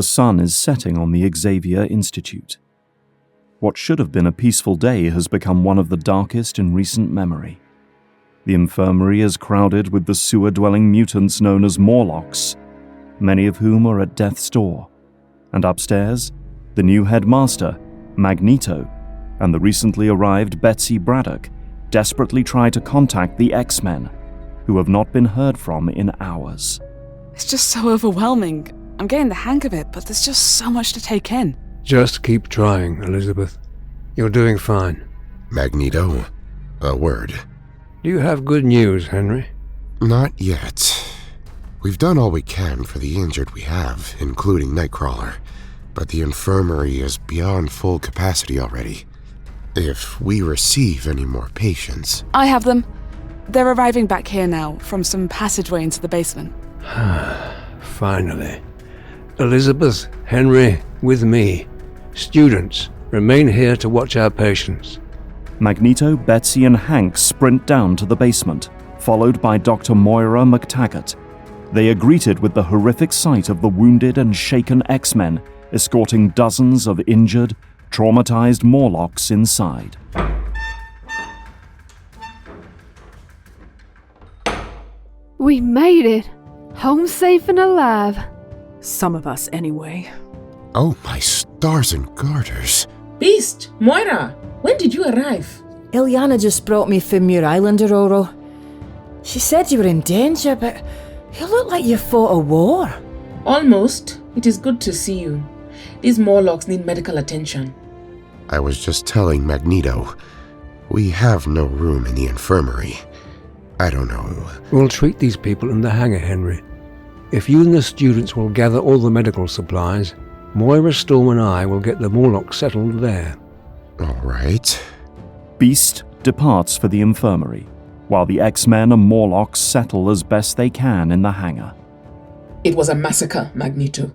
The sun is setting on the Xavier Institute. What should have been a peaceful day has become one of the darkest in recent memory. The infirmary is crowded with the sewer-dwelling mutants known as Morlocks, many of whom are at death's door. And upstairs, the new headmaster, Magneto, and the recently arrived Betsy Braddock desperately try to contact the X-Men, who have not been heard from in hours. It's just so overwhelming. I'm getting the hang of it, but there's just so much to take in. Just keep trying, Elizabeth. You're doing fine. Magneto, a word. Do you have good news, Henry? Not yet. We've done all we can for the injured we have, including Nightcrawler, but the infirmary is beyond full capacity already. If we receive any more patients... I have them. They're arriving back here now, from some passageway into the basement. Finally. Elizabeth, Henry, with me. Students, remain here to watch our patients. Magneto, Betsy, and Hank sprint down to the basement, followed by Dr. Moira McTaggart. They are greeted with the horrific sight of the wounded and shaken X-Men escorting dozens of injured, traumatized Morlocks inside. We made it. Home safe and alive. Some of us, anyway. Oh, my stars and garters. Beast! Moira! When did you arrive? Ilyana just brought me from Muir Island, Aurora. She said you were in danger, but you look like you fought a war. Almost. It is good to see you. These Morlocks need medical attention. I was just telling Magneto. We have no room in the infirmary. I don't know. We'll treat these people in the hangar, Henry. If you and the students will gather all the medical supplies, Moira, Storm, and I will get the Morlocks settled there. All right. Beast departs for the infirmary, while the X-Men and Morlocks settle as best they can in the hangar. It was a massacre, Magneto.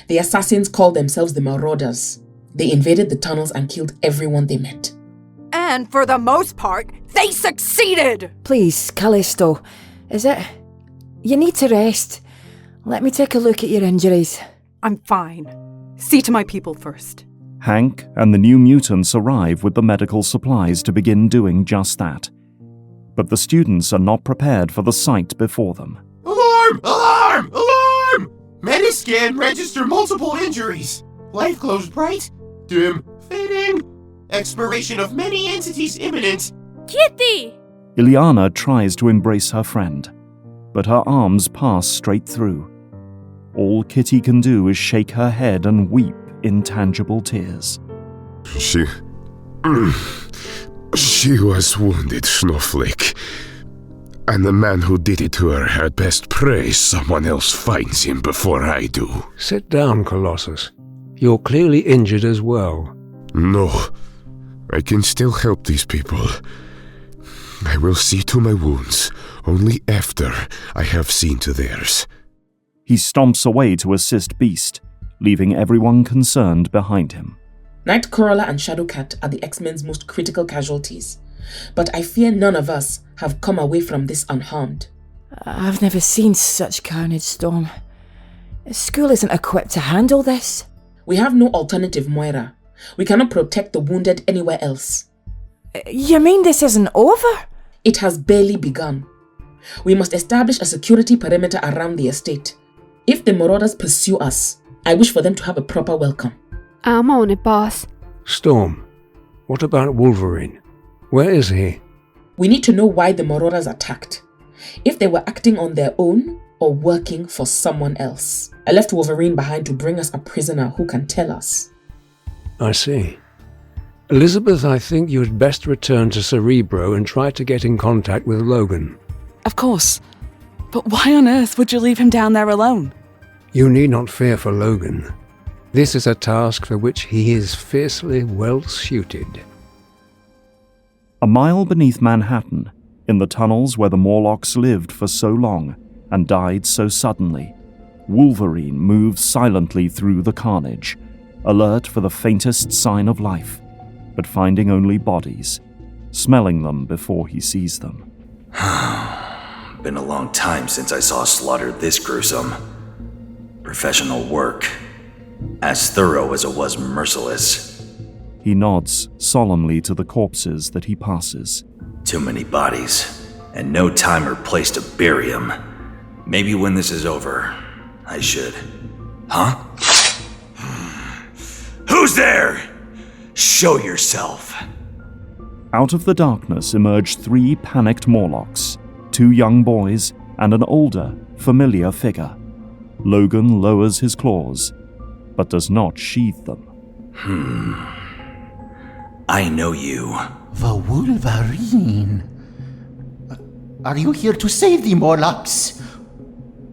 The assassins called themselves the Marauders. They invaded the tunnels and killed everyone they met. And for the most part, they succeeded! Please, Callisto, is it... You need to rest. Let me take a look at your injuries. I'm fine. See to my people first. Hank and the new mutants arrive with the medical supplies to begin doing just that. But the students are not prepared for the sight before them. Alarm! Alarm! Alarm! Metascan register multiple injuries. Life glows bright. Dim. Fading. Expiration of many entities imminent. Kitty! Ilyana tries to embrace her friend, but her arms pass straight through. All Kitty can do is shake her head and weep intangible tears. She was wounded, Snowflake. And the man who did it to her had best pray someone else finds him before I do. Sit down, Colossus. You're clearly injured as well. No, I can still help these people. I will see to my wounds only after I have seen to theirs. He stomps away to assist Beast, leaving everyone concerned behind him. Nightcrawler and Shadowcat are the X-Men's most critical casualties, but I fear none of us have come away from this unharmed. I've never seen such carnage, Storm. School isn't equipped to handle this. We have no alternative, Moira. We cannot protect the wounded anywhere else. You mean this isn't over? It has barely begun. We must establish a security perimeter around the estate. If the Marauders pursue us, I wish for them to have a proper welcome. I'm on it, boss. Storm, what about Wolverine? Where is he? We need to know why the Marauders attacked. If they were acting on their own or working for someone else. I left Wolverine behind to bring us a prisoner who can tell us. I see. Elizabeth, I think you'd best return to Cerebro and try to get in contact with Logan. Of course. But why on earth would you leave him down there alone? You need not fear for Logan. This is a task for which he is fiercely well suited. A mile beneath Manhattan, in the tunnels where the Morlocks lived for so long and died so suddenly, Wolverine moves silently through the carnage, alert for the faintest sign of life, but finding only bodies, smelling them before he sees them. Been a long time since I saw slaughter this gruesome. Professional work, As thorough as it was merciless. He nods solemnly to the corpses that he passes. Too many bodies, and no time or place to bury them. Maybe when this is over, I should. Huh? Who's there? Show yourself. Out of the darkness emerge 3 panicked Morlocks, 2 young boys, and an older, familiar figure. Logan lowers his claws, but does not sheathe them. I know you. The Wolverine. Are you here to save the Morlocks?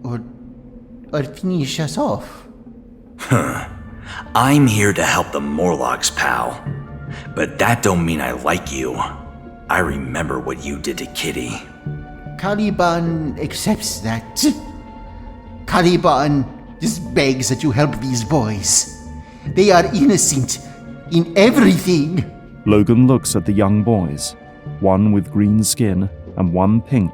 Or finish us off? I'm here to help the Morlocks, pal. But that don't mean I like you. I remember what you did to Kitty. Caliban accepts that. Caliban just begs that you help these boys. They are innocent in everything. Logan looks at the young boys, one with green skin and one pink,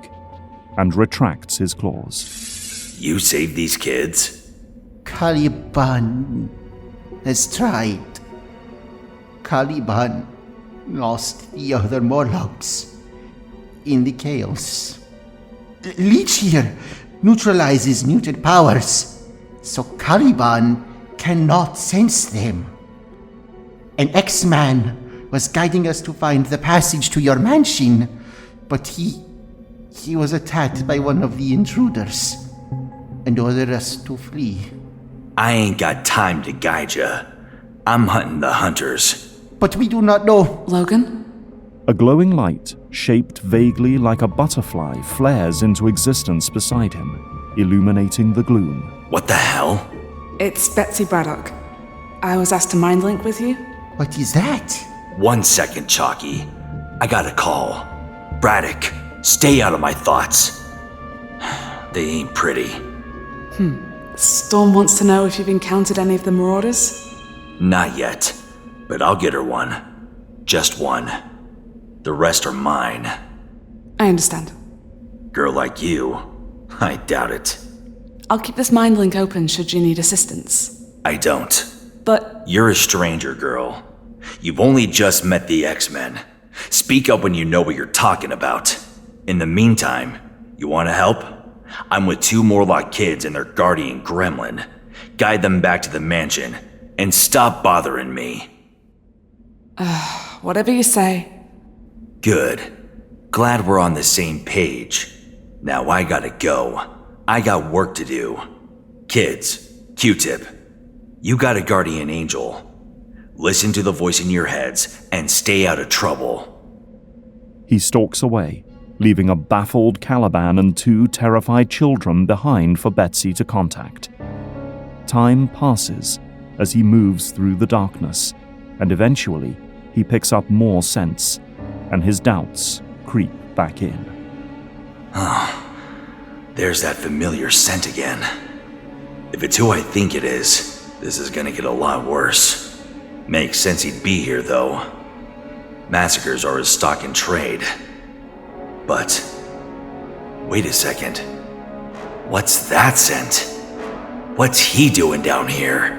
and retracts his claws. You saved these kids? Caliban has tried. Caliban lost the other Morlocks in the chaos. Leech here neutralizes mutant powers, so Caliban cannot sense them. An X-Man was guiding us to find the passage to your mansion, but he was attacked by one of the intruders and ordered us to flee. I ain't got time to guide ya. I'm hunting the hunters. But we do not know. Logan? A glowing light, shaped vaguely like a butterfly, flares into existence beside him, illuminating the gloom. What the hell? It's Betsy Braddock. I was asked to mind link with you. What is that? 1 second, Chalky. I got a call. Braddock, stay out of my thoughts. They ain't pretty. Storm wants to know if you've encountered any of the Marauders? Not yet, but I'll get her one. Just one. The rest are mine. I understand. Girl like you, I doubt it. I'll keep this mind link open should you need assistance. I don't. But You're a stranger, girl. You've only just met the X-Men. Speak up when you know what you're talking about. In the meantime, you want to help? I'm with 2 Morlock kids and their guardian gremlin. Guide them back to the mansion, and stop bothering me. whatever you say. Good. Glad we're on the same page. Now I gotta go. I got work to do. Kids, Q-Tip, you got a guardian angel. Listen to the voice in your heads and stay out of trouble. He stalks away, leaving a baffled Caliban and 2 terrified children behind for Betsy to contact. Time passes as he moves through the darkness, and eventually he picks up more scents, and his doubts creep back in. There's that familiar scent again. If it's who I think it is, this is gonna get a lot worse. Makes sense he'd be here, though. Massacres are his stock in trade. But, wait a second. What's that scent? What's he doing down here?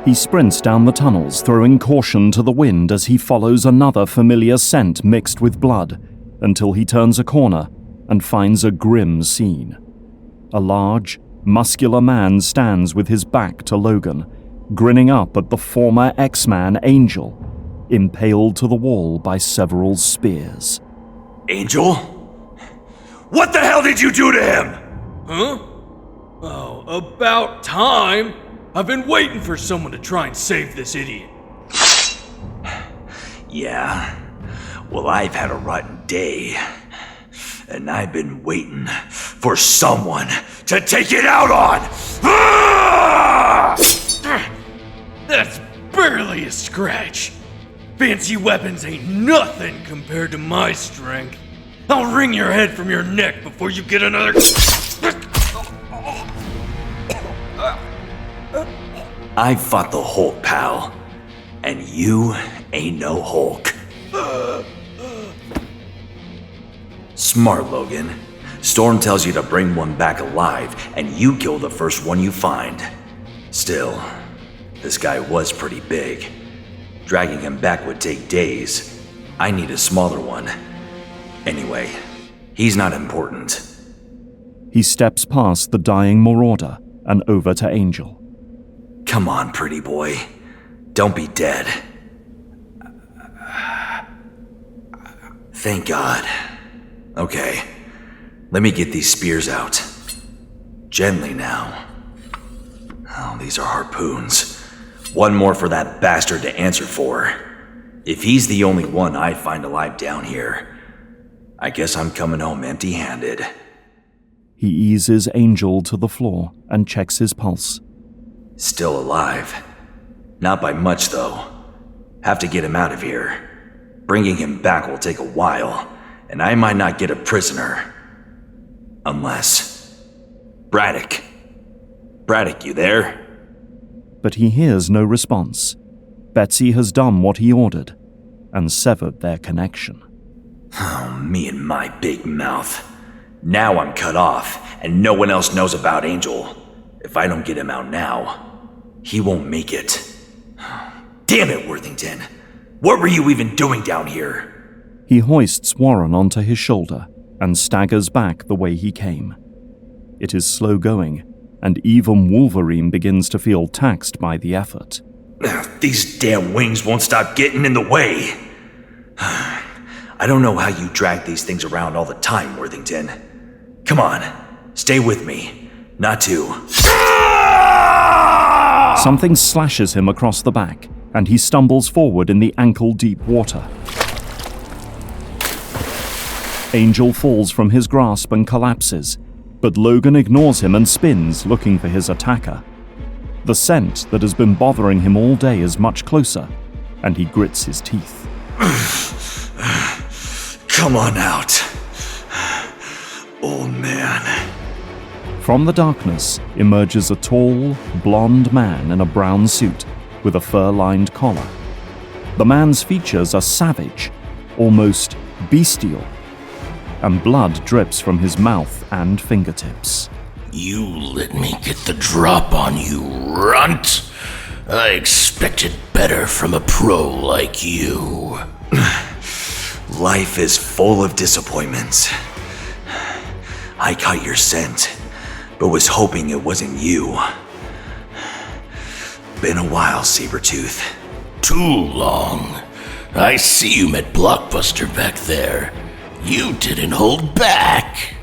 He sprints down the tunnels, throwing caution to the wind as he follows another familiar scent mixed with blood, until he turns a corner and finds a grim scene. A large, muscular man stands with his back to Logan, grinning up at the former X-Man Angel, impaled to the wall by several spears. Angel? What the hell did you do to him? Huh? Oh, about time. I've been waiting for someone to try and save this idiot. Yeah. Well, I've had a rotten day. And I've been waiting for someone to take it out on! That's barely a scratch. Fancy weapons ain't nothing compared to my strength. I'll wring your head from your neck before you get another... I fought the Hulk, pal. And you ain't no Hulk. Smart, Logan. Storm tells you to bring one back alive, and you kill the first one you find. Still, this guy was pretty big. Dragging him back would take days. I need a smaller one. Anyway, he's not important. He steps past the dying marauder and over to Angel. Come on, pretty boy. Don't be dead. Thank God. Okay, let me get these spears out. Gently now. Oh, these are harpoons. One more for that bastard to answer for. If he's the only one I find alive down here, I guess I'm coming home empty-handed. He eases Angel to the floor and checks his pulse. Still alive. Not by much, though. Have to get him out of here. Bringing him back will take a while, and I might not get a prisoner. Unless... Braddock, you there? But he hears no response. Betsy has done what he ordered and severed their connection. Oh, me and my big mouth. Now I'm cut off, and no one else knows about Angel. If I don't get him out now, he won't make it. Damn it, Worthington. What were you even doing down here? He hoists Warren onto his shoulder and staggers back the way he came. It is slow going, and even Wolverine begins to feel taxed by the effort. These damn wings won't stop getting in the way. I don't know how you drag these things around all the time, Worthington. Come on, stay with me. Not to... Something slashes him across the back, and he stumbles forward in the ankle-deep water. Angel falls from his grasp and collapses, but Logan ignores him and spins, looking for his attacker. The scent that has been bothering him all day is much closer, and he grits his teeth. Come on out, old man. From the darkness emerges a tall, blonde man in a brown suit with a fur-lined collar. The man's features are savage, almost bestial, and blood drips from his mouth and fingertips. You let me get the drop on you, runt. I expected better from a pro like you. Life is full of disappointments. I caught your scent, but was hoping it wasn't you. Been a while, Sabertooth. Too long. I see you met Blockbuster back there. You didn't hold back.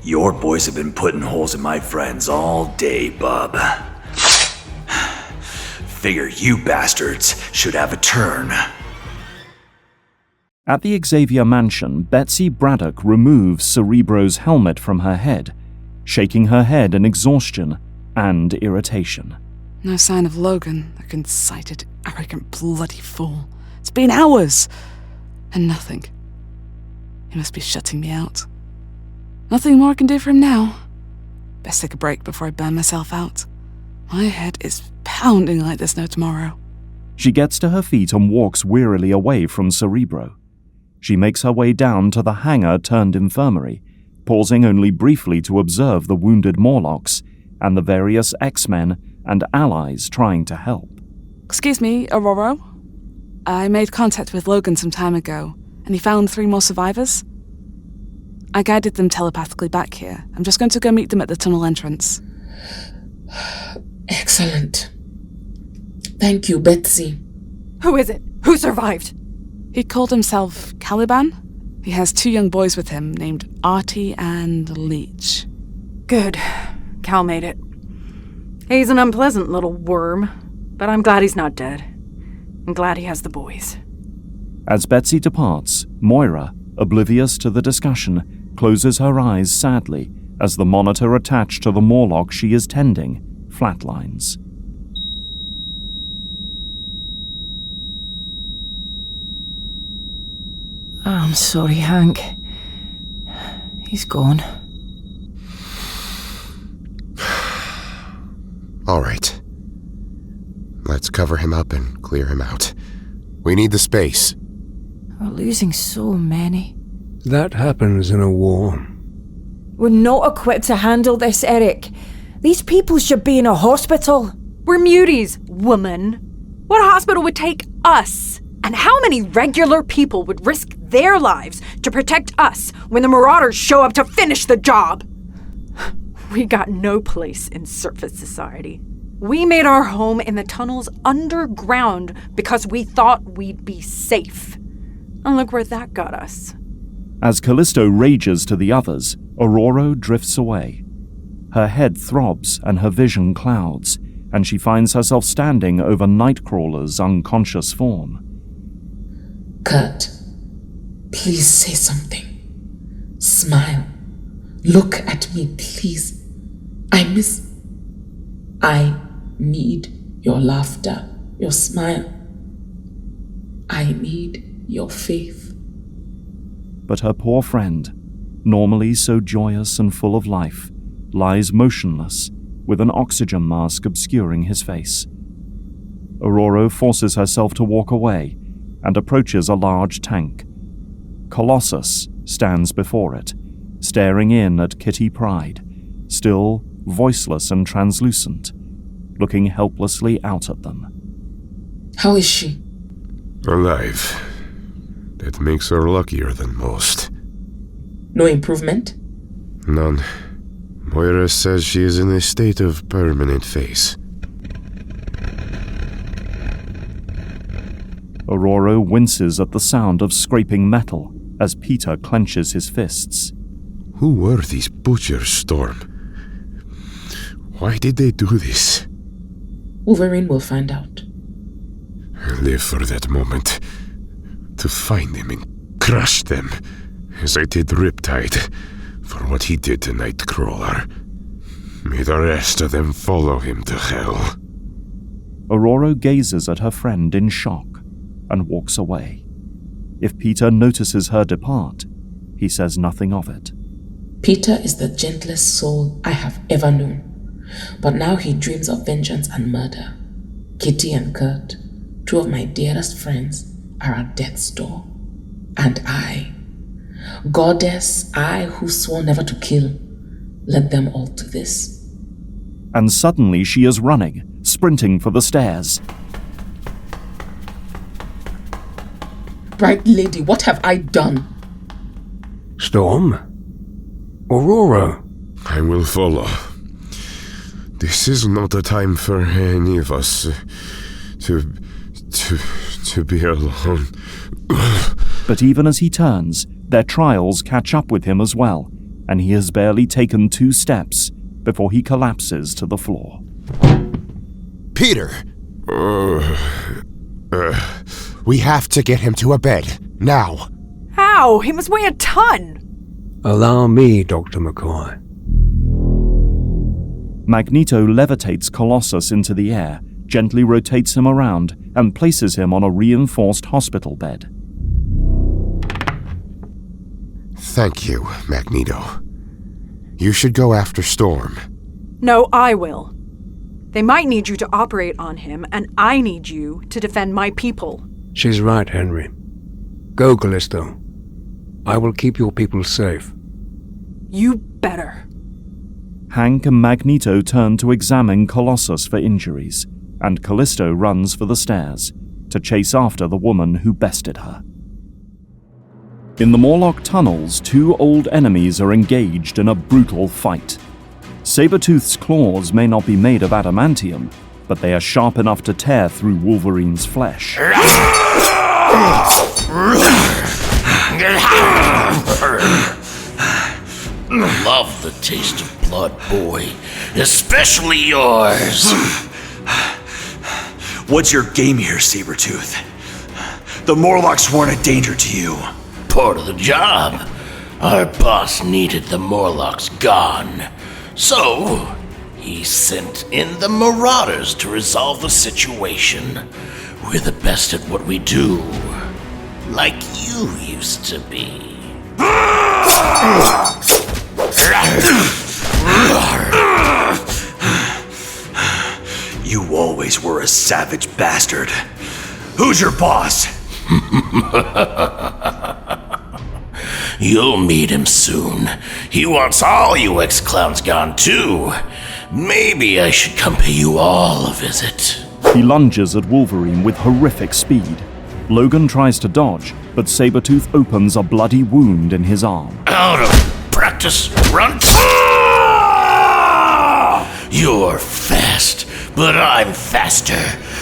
Your boys have been putting holes in my friends all day, bub. Figure you bastards should have a turn. At the Xavier mansion, Betsy Braddock removes Cerebro's helmet from her head, shaking her head in exhaustion and irritation. No sign of Logan, the conceited, arrogant, bloody fool. It's been hours! And nothing. He must be shutting me out. Nothing more I can do for him now. Best take a break before I burn myself out. My head is pounding like there's no tomorrow. She gets to her feet and walks wearily away from Cerebro. She makes her way down to the hangar-turned-infirmary, pausing only briefly to observe the wounded Morlocks and the various X-Men and allies trying to help. Excuse me, Aurora? I made contact with Logan some time ago, and he found 3 more survivors. I guided them telepathically back here. I'm just going to go meet them at the tunnel entrance. Excellent. Thank you, Betsy. Who is it? Who survived? He called himself Caliban. He has 2 young boys with him named Artie and Leech. Good. Cal made it. He's an unpleasant little worm, but I'm glad he's not dead. I'm glad he has the boys. As Betsy departs, Moira, oblivious to the discussion, closes her eyes sadly as the monitor attached to the Morlock she is tending flatlines. I'm sorry, Hank. He's gone. All right. Let's cover him up and clear him out. We need the space. We're losing so many. That happens in a war. We're not equipped to handle this, Eric. These people should be in a hospital. We're muties, woman. What hospital would take us? And how many regular people would risk their lives to protect us when the Marauders show up to finish the job? We got no place in surface society. We made our home in the tunnels underground because we thought we'd be safe. And look where that got us. As Callisto rages to the others, Aurora drifts away. Her head throbs and her vision clouds, and she finds herself standing over Nightcrawler's unconscious form. Kurt, please say something. Smile. Look at me, please. I need your laughter, your smile. I need your faith. But her poor friend, normally so joyous and full of life, lies motionless, with an oxygen mask obscuring his face. Aurora forces herself to walk away and approaches a large tank. Colossus stands before it, staring in at Kitty Pryde, still voiceless and translucent, looking helplessly out at them. How is she? Alive. That makes her luckier than most. No improvement? None. Moira says she is in a state of permanent phase. Aurora winces at the sound of scraping metal as Peter clenches his fists. Who were these butchers, Storm? Why did they do this? Wolverine will find out. I live for that moment. To find them and crush them, as I did Riptide, for what he did to Nightcrawler. May the rest of them follow him to hell. Aurora gazes at her friend in shock and walks away. If Peter notices her depart, he says nothing of it. Peter is the gentlest soul I have ever known, but now he dreams of vengeance and murder. Kitty and Kurt, two of my dearest friends, are at death's door. And I, goddess, I who swore never to kill, led them all to this. And suddenly she is running, sprinting for the stairs. Bright lady, what have I done? Storm? Aurora? I will follow. This is not a time for any of us to be alone. But even as he turns, their trials catch up with him as well, and he has barely taken 2 steps before he collapses to the floor. Peter! We have to get him to a bed, now. How? He must weigh a ton! Allow me, Dr. McCoy. Magneto levitates Colossus into the air, gently rotates him around, and places him on a reinforced hospital bed. Thank you, Magneto. You should go after Storm. No, I will. They might need you to operate on him, and I need you to defend my people. She's right, Henry. Go, Callisto. I will keep your people safe. You better. Hank and Magneto turn to examine Colossus for injuries, and Callisto runs for the stairs to chase after the woman who bested her. In the Morlock tunnels, 2 old enemies are engaged in a brutal fight. Sabertooth's claws may not be made of adamantium, but they are sharp enough to tear through Wolverine's flesh. Love the taste of blood, boy. Especially yours. What's your game here, Sabertooth? The Morlocks weren't a danger to you. Part of the job. Our boss needed the Morlocks gone. So, he sent in the Marauders to resolve the situation. We're the best at what we do. Like you used to be. You always were a savage bastard. Who's your boss? You'll meet him soon. He wants all you ex-clowns gone too. Maybe I should come pay you all a visit. He lunges at Wolverine with horrific speed. Logan tries to dodge, but Sabertooth opens a bloody wound in his arm. Out of practice, run! You're fast, but I'm faster.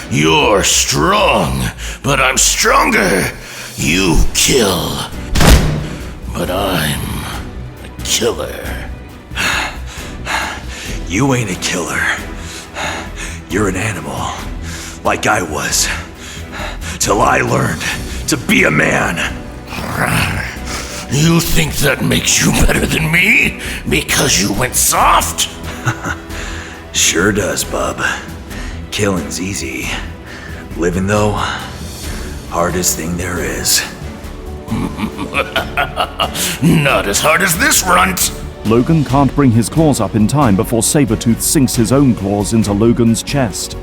You're strong, but I'm stronger. You kill, but I'm a killer. You ain't a killer. You're an animal, like I was. Till I learned to be a man. You think that makes you better than me? Because you went soft? Sure does, bub. Killing's easy. Living, though, hardest thing there is. Not as hard as this runt. Logan can't bring his claws up in time before Sabertooth sinks his own claws into Logan's chest.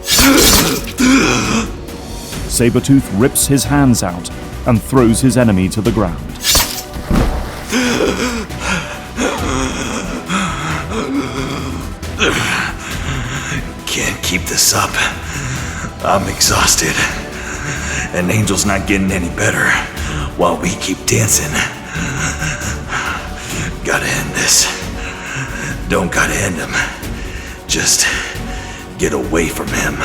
Sabertooth rips his hands out and throws his enemy to the ground. Can't keep this up. I'm exhausted. And Angel's not getting any better while we keep dancing. Gotta end this. Don't gotta end him. Just get away from him.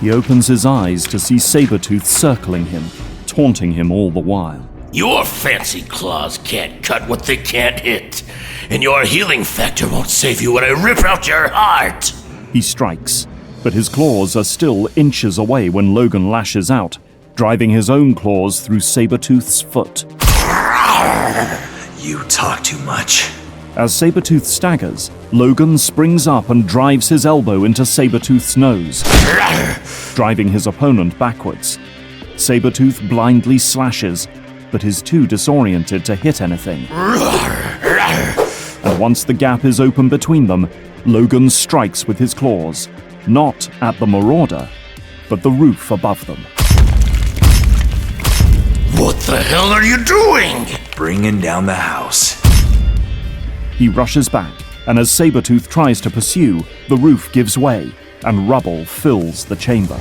He opens his eyes to see Sabertooth circling him, taunting him all the while. Your fancy claws can't cut what they can't hit. And your healing factor won't save you when I rip out your heart. He strikes, but his claws are still inches away when Logan lashes out, driving his own claws through Sabertooth's foot. You talk too much. As Sabertooth staggers, Logan springs up and drives his elbow into Sabertooth's nose, driving his opponent backwards. Sabertooth blindly slashes, but is too disoriented to hit anything. And once the gap is open between them, Logan strikes with his claws, not at the Marauder, but the roof above them. What the hell are you doing? Bringing down the house. He rushes back, and as Sabertooth tries to pursue, the roof gives way, and rubble fills the chamber.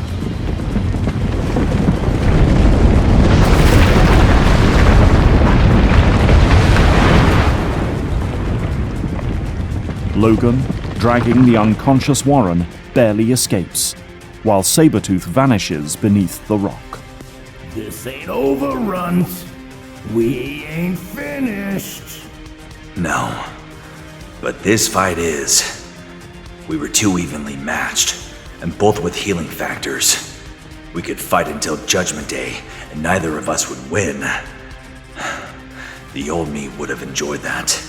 Logan, dragging the unconscious Warren, barely escapes, while Sabertooth vanishes beneath the rock. This ain't over, runt. We ain't finished. No. But this fight is. We were too evenly matched, and both with healing factors. We could fight until Judgment Day, and neither of us would win. The old me would have enjoyed that.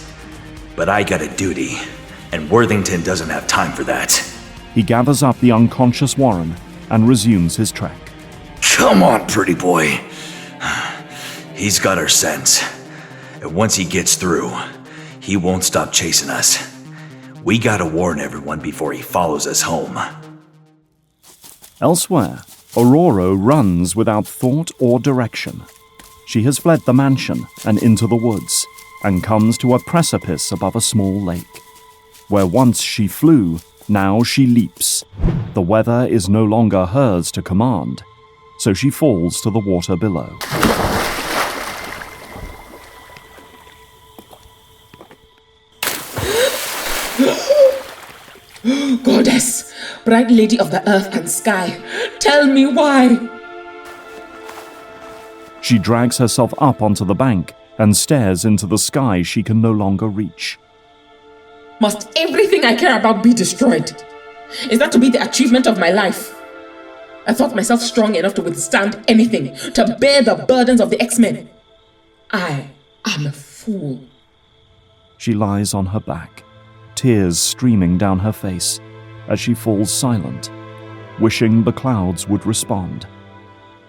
But I got a duty, and Worthington doesn't have time for that. He gathers up the unconscious Warren and resumes his trek. Come on, pretty boy. He's got our scent. And once he gets through, he won't stop chasing us. We gotta warn everyone before he follows us home. Elsewhere, Aurora runs without thought or direction. She has fled the mansion and into the woods, and comes to a precipice above a small lake. Where once she flew, now she leaps. The weather is no longer hers to command, so she falls to the water below. Goddess, bright lady of the earth and sky, tell me why. She drags herself up onto the bank and stares into the sky she can no longer reach. Must everything I care about be destroyed? Is that to be the achievement of my life? I thought myself strong enough to withstand anything, to bear the burdens of the X-Men. I am a fool. She lies on her back, tears streaming down her face as she falls silent, wishing the clouds would respond.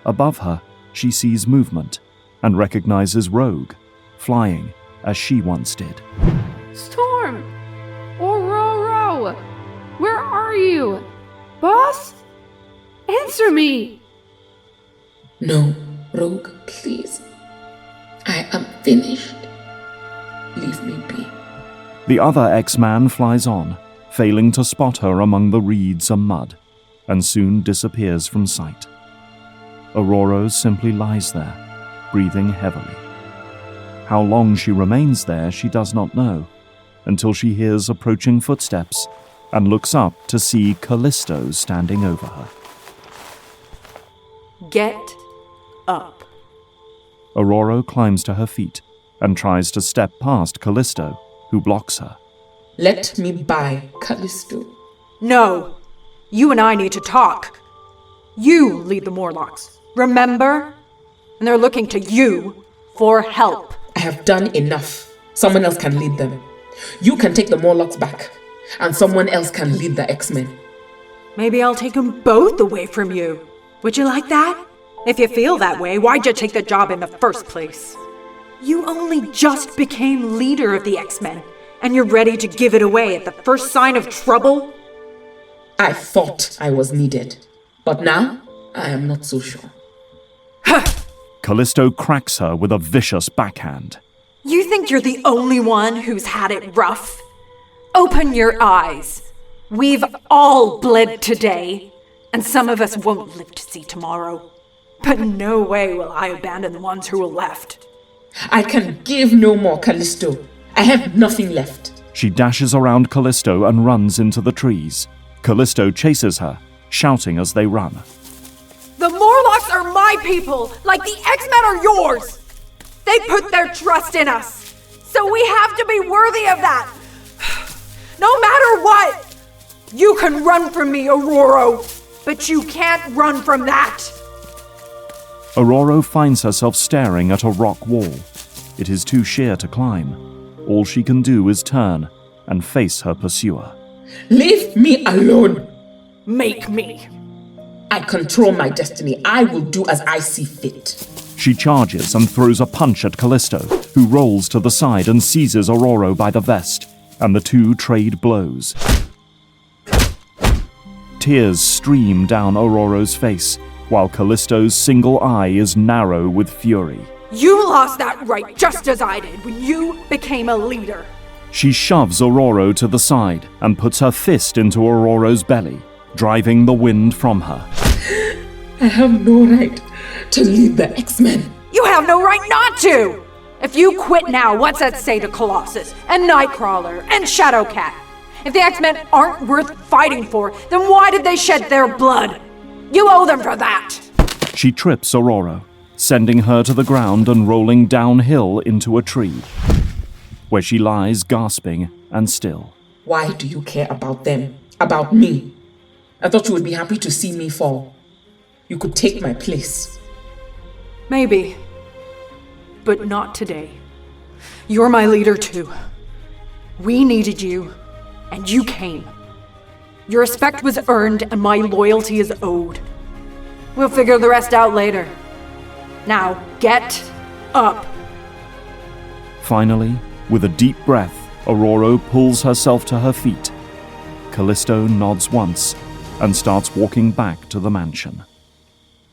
Above her, she sees movement and recognizes Rogue, flying as she once did. Storm! Aurora! Where are you? Boss? Answer me! No, Rogue, please. I am finished. Leave me be. The other X-Man flies on, failing to spot her among the reeds and mud, and soon disappears from sight. Aurora simply lies there, breathing heavily. How long she remains there she does not know, until she hears approaching footsteps and looks up to see Callisto standing over her. Get up. Aurora climbs to her feet and tries to step past Callisto, who blocks her. Let me by, Callisto. No. You and I need to talk. You lead the Morlocks, remember? And they're looking to you for help. I have done enough. Someone else can lead them. You can take the Morlocks back, and someone else can lead the X-Men. Maybe I'll take them both away from you. Would you like that? If you feel that way, why'd you take the job in the first place? You only just became leader of the X-Men, and you're ready to give it away at the first sign of trouble? I thought I was needed, but now I am not so sure. Callisto cracks her with a vicious backhand. You think you're the only one who's had it rough? Open your eyes. We've all bled today, and some of us won't live to see tomorrow. But no way will I abandon the ones who are left. I can give no more, Callisto. I have nothing left. She dashes around Callisto and runs into the trees. Callisto chases her, shouting as they run. The Morlocks are my people, like the X-Men are yours! They put their trust in us, so we have to be worthy of that! No matter what! You can run from me, Aurora, but you can't run from that! Aurora finds herself staring at a rock wall. It is too sheer to climb. All she can do is turn and face her pursuer. Leave me alone! Make me. I control my destiny. I will do as I see fit. She charges and throws a punch at Callisto, who rolls to the side and seizes Aurora by the vest, and the two trade blows. Tears stream down Aurora's face, while Callisto's single eye is narrow with fury. You lost that right just as I did when you became a leader. She shoves Aurora to the side and puts her fist into Aurora's belly, driving the wind from her. I have no right to lead the X-Men. You have no right not to! If you quit now, what's that say to Colossus, and Nightcrawler, and Shadowcat? If the X-Men aren't worth fighting for, then why did they shed their blood? You owe them for that! She trips Aurora, sending her to the ground and rolling downhill into a tree, where she lies gasping and still. Why do you care about them? About me? I thought you would be happy to see me fall. You could take my place. Maybe. But not today. You're my leader too. We needed you, and you came. Your respect was earned, and my loyalty is owed. We'll figure the rest out later. Now, get up. Finally, with a deep breath, Aurora pulls herself to her feet. Callisto nods once and starts walking back to the mansion.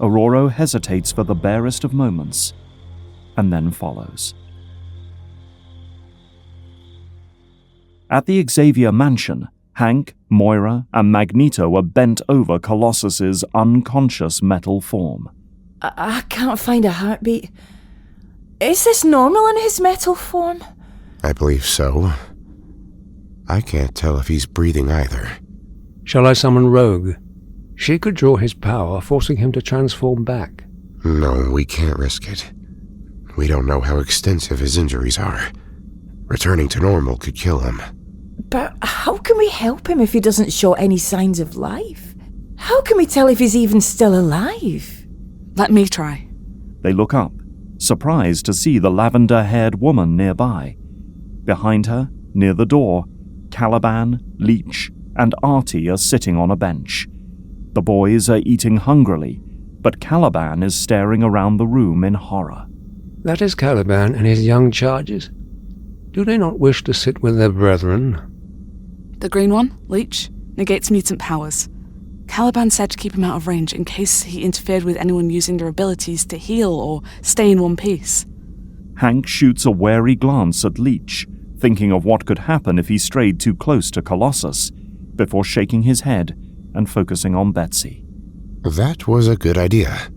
Aurora hesitates for the barest of moments, and then follows. At the Xavier mansion, Hank, Moira, and Magneto are bent over Colossus's unconscious metal form. I can't find a heartbeat. Is this normal in his metal form? I believe so. I can't tell if he's breathing either. Shall I summon Rogue? She could draw his power, forcing him to transform back. No, we can't risk it. We don't know how extensive his injuries are. Returning to normal could kill him. But how can we help him if he doesn't show any signs of life? How can we tell if he's even still alive? Let me try. They look up, surprised to see the lavender-haired woman nearby. Behind her, near the door, Caliban, Leech, and Artie are sitting on a bench. The boys are eating hungrily, but Caliban is staring around the room in horror. That is Caliban and his young charges. Do they not wish to sit with their brethren? The green one, Leech, negates mutant powers. Caliban said to keep him out of range in case he interfered with anyone using their abilities to heal or stay in one piece. Hank shoots a wary glance at Leech, thinking of what could happen if he strayed too close to Colossus, before shaking his head and focusing on Betsy. That was a good idea.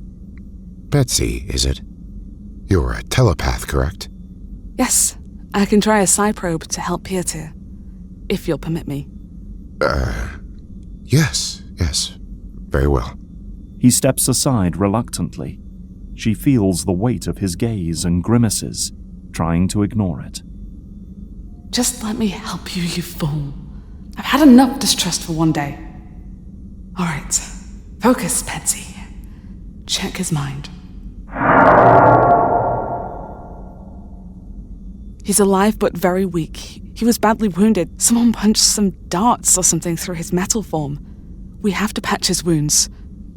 Betsy, is it? You're a telepath, correct? Yes, I can try a psi probe to help Pieter, if you'll permit me. Yes. Very well. He steps aside reluctantly. She feels the weight of his gaze and grimaces, trying to ignore it. Just let me help you, you fool. I've had enough distrust for one day. All right, focus, Betsy. Check his mind. He's alive but very weak. He was badly wounded. Someone punched some darts or something through his metal form. We have to patch his wounds.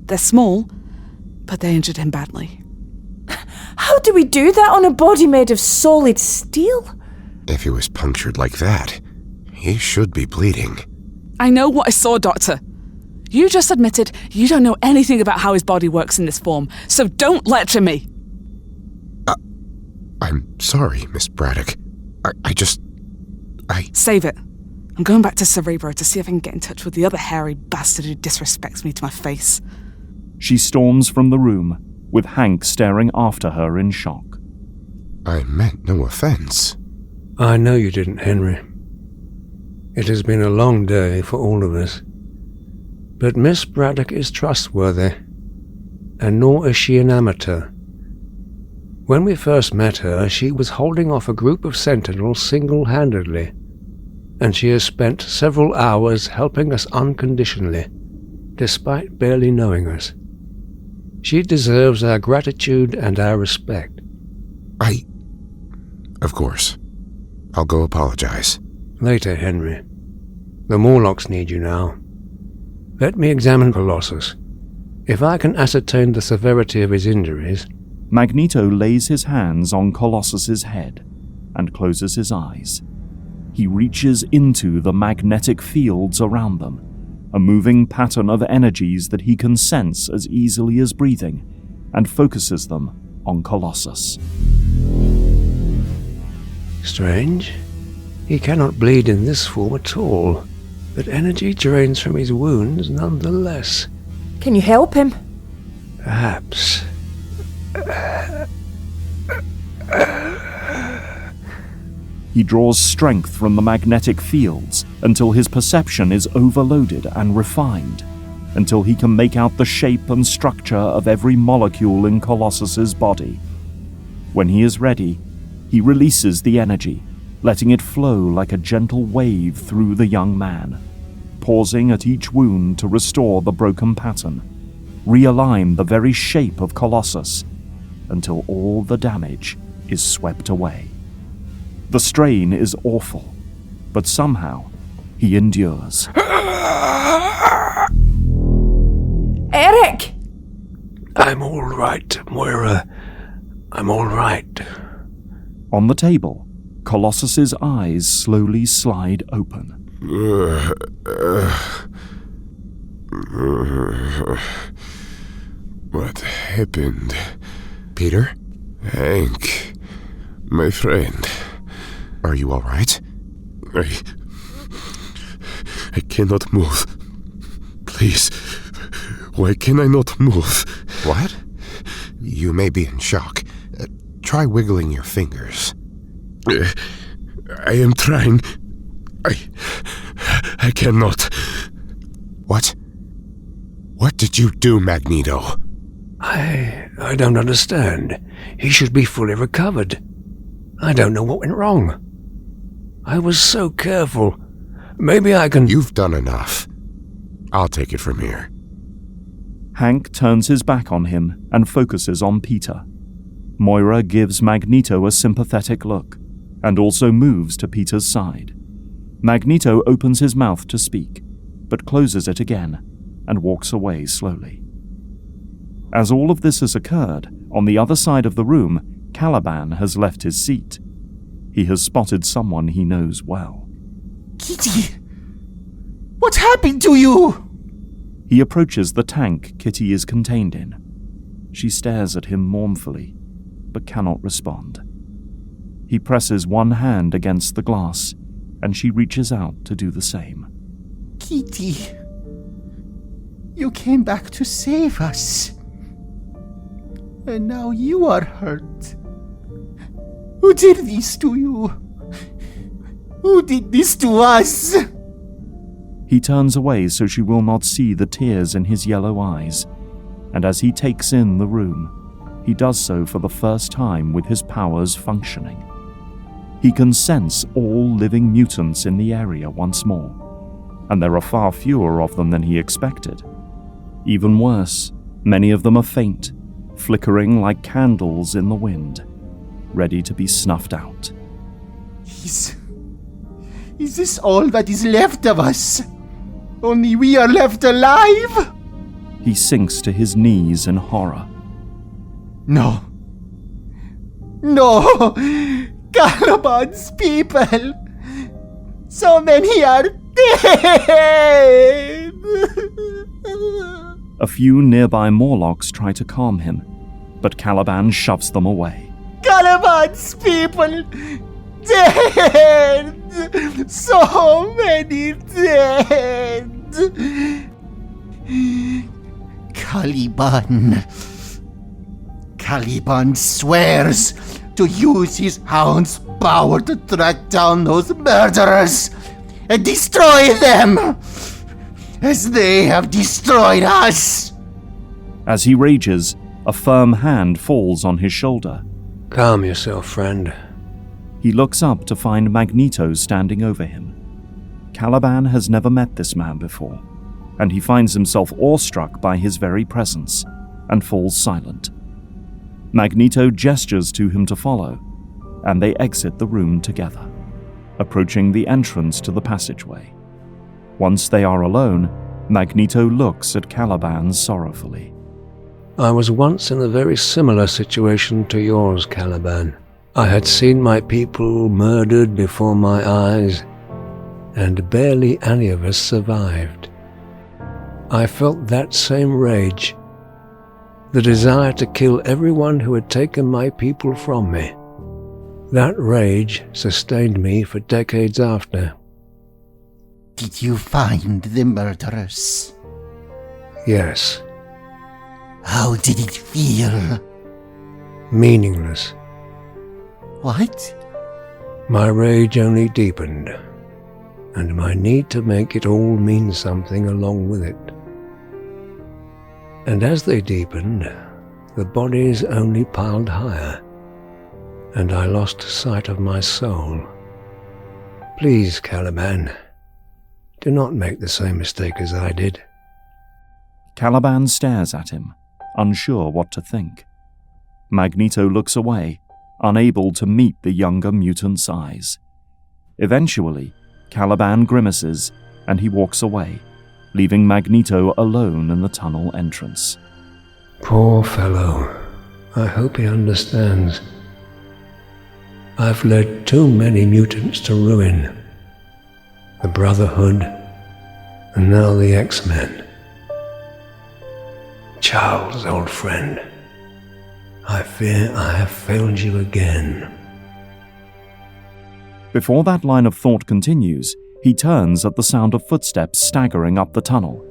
They're small, but they injured him badly. How do we do that on a body made of solid steel? If he was punctured like that, he should be bleeding. I know what I saw, Doctor. You just admitted you don't know anything about how his body works in this form, so don't lecture me. I'm sorry, Miss Braddock. I Save it. I'm going back to Cerebro to see if I can get in touch with the other hairy bastard who disrespects me to my face. She storms from the room, with Hank staring after her in shock. I meant no offense. I know you didn't, Henry. It has been a long day for all of us. But Miss Braddock is trustworthy, and nor is she an amateur. When we first met her, she was holding off a group of sentinels single-handedly, and she has spent several hours helping us unconditionally, despite barely knowing us. She deserves our gratitude and our respect. Of course. I'll go apologize. Later, Henry. The Morlocks need you now. Let me examine Colossus. If I can ascertain the severity of his injuries... Magneto lays his hands on Colossus's head and closes his eyes. He reaches into the magnetic fields around them, a moving pattern of energies that he can sense as easily as breathing, and focuses them on Colossus. Strange. He cannot bleed in this form at all, but energy drains from his wounds nonetheless. Can you help him? Perhaps. He draws strength from the magnetic fields until his perception is overloaded and refined, until he can make out the shape and structure of every molecule in Colossus's body. When he is ready, he releases the energy, letting it flow like a gentle wave through the young man, pausing at each wound to restore the broken pattern, realign the very shape of Colossus, until all the damage is swept away. The strain is awful, but somehow he endures. Eric! I'm all right, Moira. I'm all right. On the table, Colossus's eyes slowly slide open. What happened? Peter? Hank, my friend. Are you all right? I cannot move. Please, why can I not move? What? You may be in shock. Try wiggling your fingers. I am trying. I cannot. What? What did you do, Magneto? I don't understand. He should be fully recovered. I don't know what went wrong. I was so careful. Maybe I can... You've done enough. I'll take it from here. Hank turns his back on him and focuses on Peter. Moira gives Magneto a sympathetic look, and also moves to Peter's side. Magneto opens his mouth to speak, but closes it again, and walks away slowly. As all of this has occurred, on the other side of the room, Caliban has left his seat. He has spotted someone he knows well. Kitty! What happened to you? He approaches the tank Kitty is contained in. She stares at him mournfully, but cannot respond. He presses one hand against the glass, and she reaches out to do the same. Kitty, you came back to save us. And now you are hurt. Who did this to you? Who did this to us? He turns away so she will not see the tears in his yellow eyes, and as he takes in the room, he does so for the first time with his powers functioning. He can sense all living mutants in the area once more, and there are far fewer of them than he expected. Even worse, many of them are faint, flickering like candles in the wind, ready to be snuffed out. Is this all that is left of us? Only we are left alive? He sinks to his knees in horror. No. Caliban's people. So many are dead. A few nearby Morlocks try to calm him, but Caliban shoves them away. Caliban's people dead. So many dead. Caliban swears to use his hound's power to track down those murderers and destroy them, as they have destroyed us. As he rages, a firm hand falls on his shoulder. Calm yourself, friend. He looks up to find Magneto standing over him. Caliban has never met this man before, and he finds himself awestruck by his very presence and falls silent. Magneto gestures to him to follow, and they exit the room together, approaching the entrance to the passageway. Once they are alone, Magneto looks at Caliban sorrowfully. I was once in a very similar situation to yours, Caliban. I had seen my people murdered before my eyes, and barely any of us survived. I felt that same rage, the desire to kill everyone who had taken my people from me. That rage sustained me for decades after. Did you find the murderers? Yes. How did it feel? Meaningless. What? My rage only deepened, and my need to make it all mean something along with it. And as they deepened, the bodies only piled higher, and I lost sight of my soul. Please, Caliban, do not make the same mistake as I did. Caliban stares at him, unsure what to think. Magneto looks away, unable to meet the younger mutant's eyes. Eventually, Caliban grimaces and he walks away, leaving Magneto alone in the tunnel entrance. Poor fellow. I hope he understands. I've led too many mutants to ruin. The Brotherhood, and now the X-Men. Charles, old friend, I fear I have failed you again. Before that line of thought continues, he turns at the sound of footsteps staggering up the tunnel.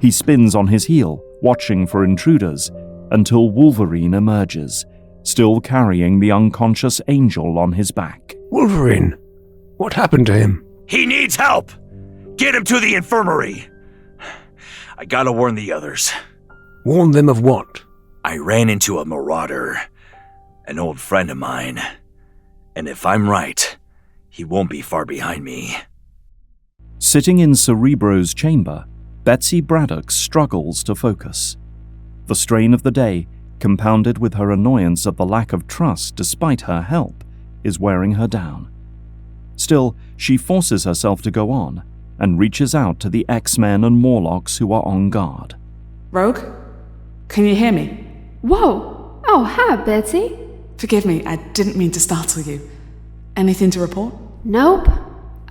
He spins on his heel, watching for intruders, until Wolverine emerges, still carrying the unconscious Angel on his back. Wolverine! What happened to him? He needs help! Get him to the infirmary! I gotta warn the others. Warn them of what? I ran into a marauder, an old friend of mine, and if I'm right, he won't be far behind me. Sitting in Cerebro's chamber, Betsy Braddock struggles to focus. The strain of the day, compounded with her annoyance of the lack of trust despite her help, is wearing her down. Still, she forces herself to go on and reaches out to the X-Men and Morlocks who are on guard. Rogue? Can you hear me? Whoa! Oh, hi, Betsy. Forgive me, I didn't mean to startle you. Anything to report? Nope.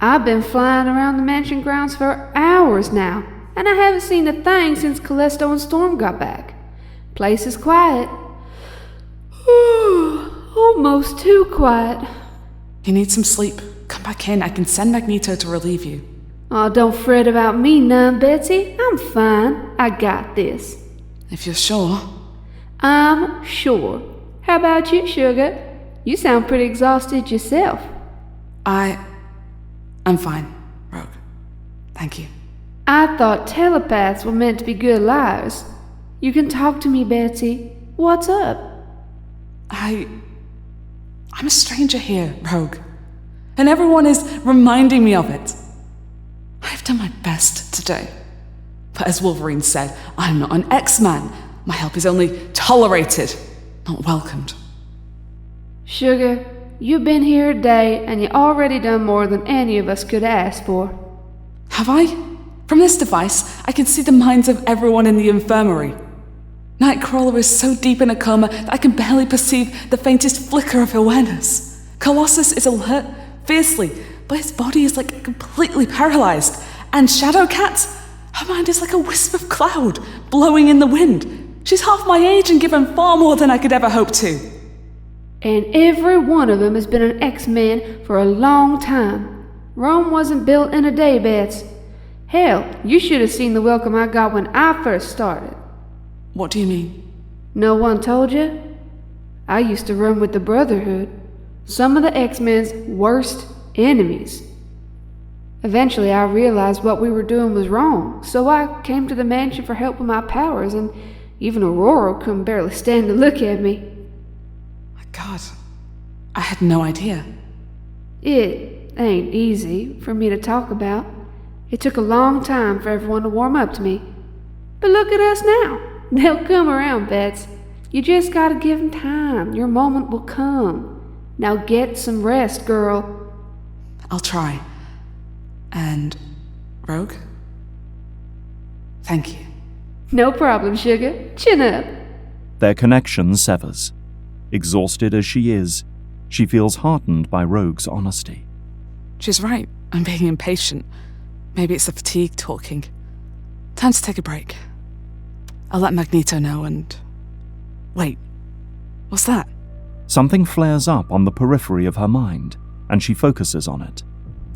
I've been flying around the mansion grounds for hours now, and I haven't seen a thing since Callisto and Storm got back. Place is quiet. Almost too quiet. You need some sleep. Come back in. I can send Magneto to relieve you. Oh, don't fret about me none, Betsy. I'm fine. I got this. If you're sure. I'm sure. How about you, Sugar? You sound pretty exhausted yourself. I'm fine, Rogue. Thank you. I thought telepaths were meant to be good liars. You can talk to me, Betsy. What's up? I'm a stranger here, Rogue. And everyone is reminding me of it. I've done my best today. But as Wolverine said, I'm not an X-Man. My help is only tolerated, not welcomed. Sugar, you've been here a day, and you already done more than any of us could ask for. Have I? From this device, I can see the minds of everyone in the infirmary. Nightcrawler is so deep in a coma that I can barely perceive the faintest flicker of awareness. Colossus is alert, fiercely, but his body is like completely paralyzed. And Shadowcat, her mind is like a wisp of cloud blowing in the wind. She's half my age and given far more than I could ever hope to. And every one of them has been an X-Man for a long time. Rome wasn't built in a day, Bets. Hell, you should have seen the welcome I got when I first started. What do you mean? No one told you? I used to run with the Brotherhood, some of the X-Men's worst enemies. Eventually I realized what we were doing was wrong, so I came to the mansion for help with my powers, and even Aurora couldn't barely stand to look at me. My God, I had no idea. It ain't easy for me to talk about. It took a long time for everyone to warm up to me. But look at us now. They'll come around, Bets. You just gotta give them time. Your moment will come. Now get some rest, girl. I'll try. And, Rogue? Thank you. No problem, Sugar. Chin up. Their connection severs. Exhausted as she is, she feels heartened by Rogue's honesty. She's right. I'm being impatient. Maybe it's the fatigue talking. Time to take a break. I'll let Magneto know and... Wait. What's that? Something flares up on the periphery of her mind, and she focuses on it.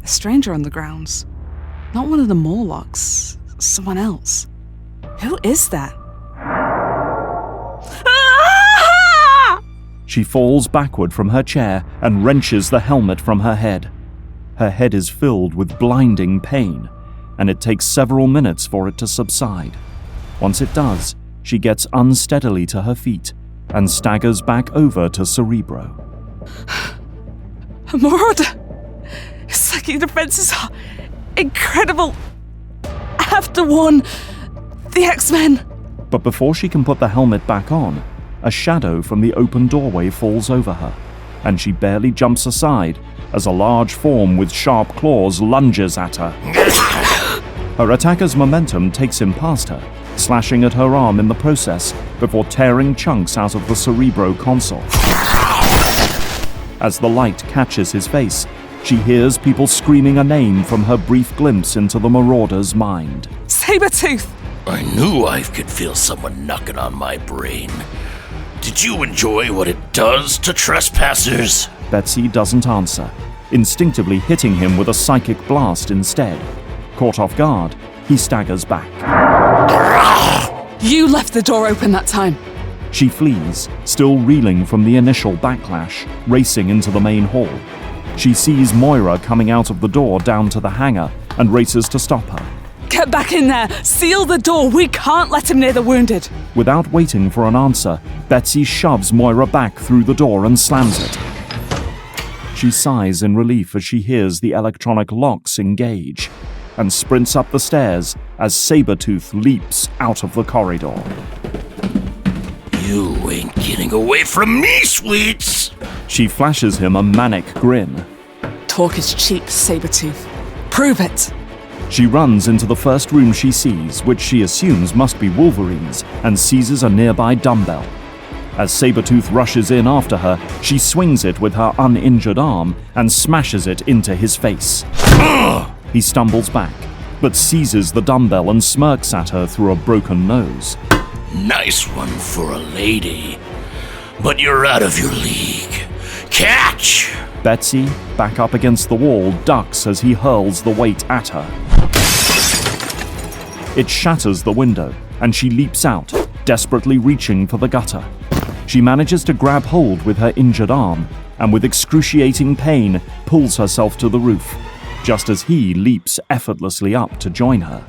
A stranger on the grounds. Not one of the Morlocks. Someone else. Who is that? She falls backward from her chair and wrenches the helmet from her head. Her head is filled with blinding pain, and it takes several minutes for it to subside. Once it does, she gets unsteadily to her feet and staggers back over to Cerebro. A Marauder! His psychic defenses are incredible! I have to warn the X-Men! But before she can put the helmet back on, a shadow from the open doorway falls over her, and she barely jumps aside as a large form with sharp claws lunges at her. Her attacker's momentum takes him past her, slashing at her arm in the process before tearing chunks out of the Cerebro console. As the light catches his face, she hears people screaming a name from her brief glimpse into the Marauder's mind. Sabertooth! I knew I could feel someone knocking on my brain. Did you enjoy what it does to trespassers? Betsy doesn't answer, instinctively hitting him with a psychic blast instead. Caught off guard, he staggers back. You left the door open that time. She flees, still reeling from the initial backlash, racing into the main hall. She sees Moira coming out of the door down to the hangar and races to stop her. Get back in there! Seal the door! We can't let him near the wounded! Without waiting for an answer, Betsy shoves Moira back through the door and slams it. She sighs in relief as she hears the electronic locks engage, and sprints up the stairs as Sabertooth leaps out of the corridor. You ain't getting away from me, sweets! She flashes him a manic grin. Talk is cheap, Sabertooth. Prove it! She runs into the first room she sees, which she assumes must be Wolverine's, and seizes a nearby dumbbell. As Sabertooth rushes in after her, she swings it with her uninjured arm and smashes it into his face. He stumbles back, but seizes the dumbbell and smirks at her through a broken nose. Nice one for a lady. But you're out of your league. Catch! Betsy, back up against the wall, ducks as he hurls the weight at her. It shatters the window, and she leaps out, desperately reaching for the gutter. She manages to grab hold with her injured arm, and with excruciating pain, pulls herself to the roof, just as he leaps effortlessly up to join her.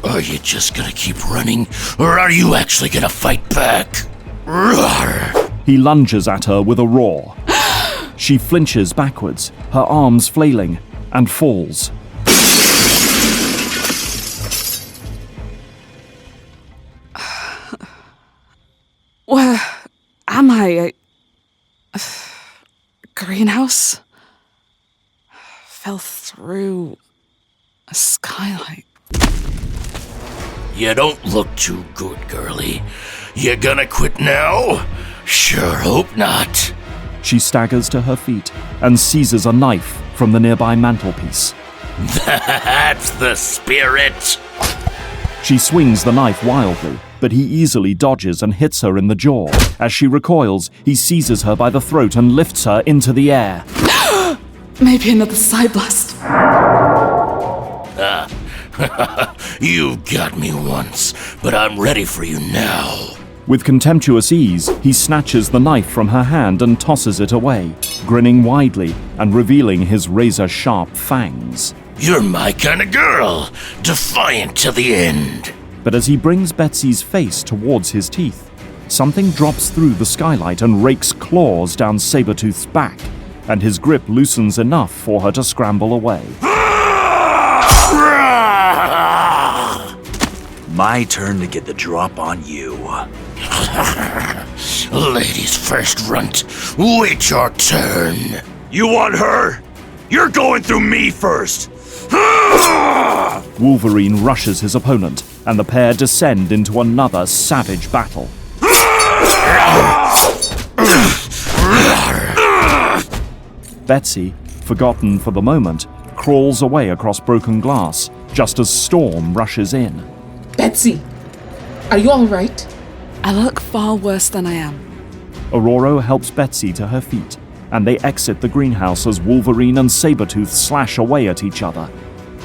Are you just gonna keep running, or are you actually gonna fight back? Roar! He lunges at her with a roar. She flinches backwards, her arms flailing, and falls. Where am I? A greenhouse? Fell through a skylight. You don't look too good, girlie. You gonna quit now? Sure hope not. She staggers to her feet and seizes a knife from the nearby mantelpiece. That's the spirit. She swings the knife wildly, but he easily dodges and hits her in the jaw. As she recoils, he seizes her by the throat and lifts her into the air. Maybe another side blast. You got me once, but I'm ready for you now. With contemptuous ease, he snatches the knife from her hand and tosses it away, grinning widely and revealing his razor-sharp fangs. You're my kind of girl, defiant to the end. But as he brings Betsy's face towards his teeth, something drops through the skylight and rakes claws down Sabertooth's back, and his grip loosens enough for her to scramble away. My turn to get the drop on you. Ladies first, runt. Wait your turn. You want her? You're going through me first. Wolverine rushes his opponent, and the pair descend into another savage battle. Betsy, forgotten for the moment, crawls away across broken glass, just as Storm rushes in. Betsy, are you all right? I look far worse than I am. Aurora helps Betsy to her feet, and they exit the greenhouse as Wolverine and Sabertooth slash away at each other.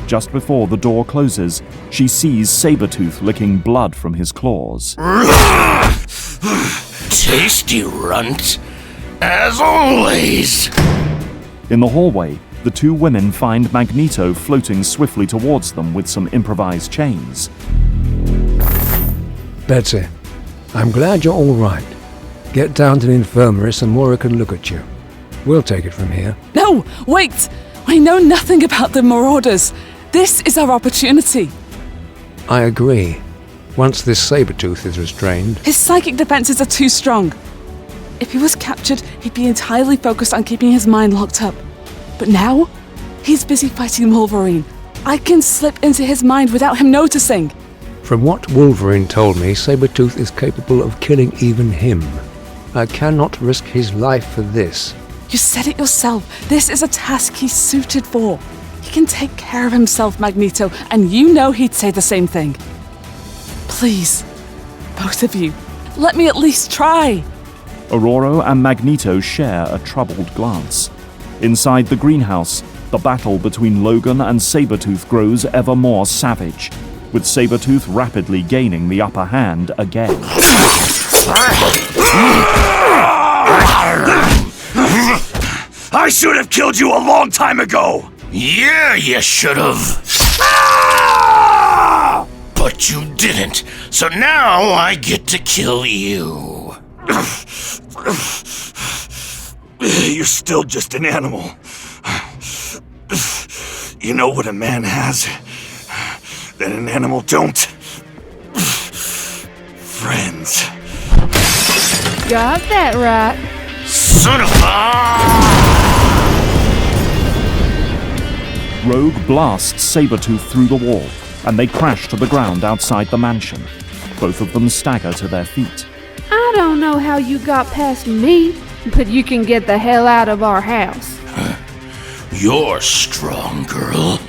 Just before the door closes, she sees Sabertooth licking blood from his claws. Tasty, runt. As always. In the hallway, the two women find Magneto floating swiftly towards them with some improvised chains. Betsy, I'm glad you're all right. Get down to the infirmary so Moira can look at you. We'll take it from here. No, wait! We know nothing about the Marauders. This is our opportunity. I agree. Once this Sabertooth is restrained... His psychic defenses are too strong. If he was captured, he'd be entirely focused on keeping his mind locked up. But now, he's busy fighting Wolverine. I can slip into his mind without him noticing. From what Wolverine told me, Sabertooth is capable of killing even him. I cannot risk his life for this. You said it yourself. This is a task he's suited for. He can take care of himself, Magneto, and you know he'd say the same thing. Please, both of you, let me at least try. Aurora and Magneto share a troubled glance. Inside the greenhouse, the battle between Logan and Sabertooth grows ever more savage, with Sabertooth rapidly gaining the upper hand again. I should have killed you a long time ago! Yeah, you should've. But you didn't, so now I get to kill you. You're still just an animal. You know what a man has that an animal don't? Friends. Got that right. Son of a... Rogue blasts Sabertooth through the wall, and they crash to the ground outside the mansion. Both of them stagger to their feet. I don't know how you got past me, but you can get the hell out of our house. You're strong, girl,